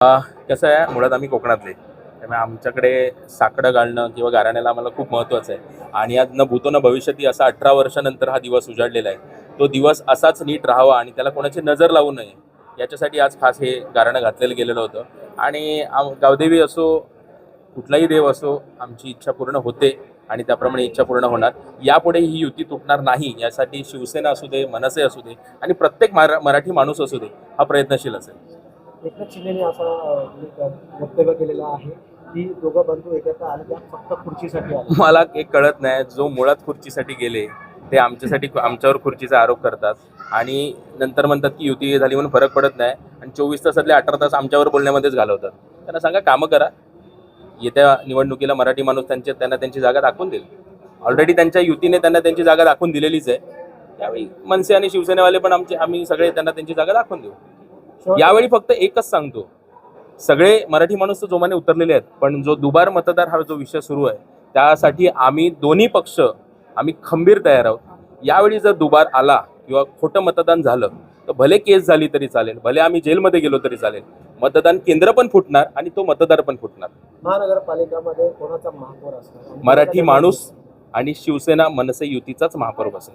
कसं आहे, मुळात आम्ही कोकणातले, त्यामुळे आमच्याकडे साकडं घालणं किंवा गाराण्याला आम्हाला खूप महत्त्वाचं आहे. आणि आज न भूतो न भविष्यती असा 18 वर्षानंतर हा दिवस उजाडलेला आहे. तो दिवस असाच नीट राहावा आणि त्याला कोणाची नजर लावू नये याच्यासाठी आज खास हे गाराणं घातलेलं गेलेलं होतं. आणि गावदेवी असो, कुठलाही देव असो, आमची इच्छा पूर्ण होते आणि त्याप्रमाणे इच्छा पूर्ण होणार. यापुढे ही युती तुटणार नाही यासाठी शिवसेना असू दे, मनसे असू दे आणि प्रत्येक मराठी माणूस असू दे हा प्रयत्नशील असेल. एकनाथ शिंदेने असा एक वक्तव्य केलेलं आहे की दोघं बंधू एकत्र आले त्या फक्त खुर्चीसाठी आले. मला एक कळत नाही, जो मुळात खुर्चीसाठी गेले ते आमच्यावर खुर्चीचा आरोप करतात आणि नंतर म्हणतात की युती झाली म्हणून फरक पडत नाही आणि 24 तासातले 18 तास आमच्यावर बोलण्यामध्येच घालवतात. त्यांना सांगा कामं करा. येत्या निवडणुकीला मराठी माणूस त्यांना त्यांची जागा दाखवून देईल. ऑलरेडी त्यांच्या युतीने त्यांना त्यांची जागा दाखवून दिलेलीच आहे. त्यावेळी मनसे आणि शिवसेनेवाले पण आम्ही सगळे त्यांना त्यांची जागा दाखवून देऊ. यावेळी फक्त एकच सांगतो, सगळे मराठी माणूस तर जोमाने उतरलेले आहेत, पण जो दुबार मतदार हा जो विषय सुरू आहे त्यासाठी आम्ही दोन्ही पक्ष आम्ही खंबीर तयार आहोत. यावेळी जर दुबार आला किंवा खोटं मतदान झालं तर भले केस झाली तरी चालेल, भले आम्ही जेलमध्ये गेलो तरी चालेल, मतदान केंद्र पण फुटणार आणि तो मतदार पण फुटणार. महानगरपालिकामध्ये कोणाचा महापौर असणार? मराठी माणूस आणि शिवसेना मनसे युतीचाच महापौर बसेल.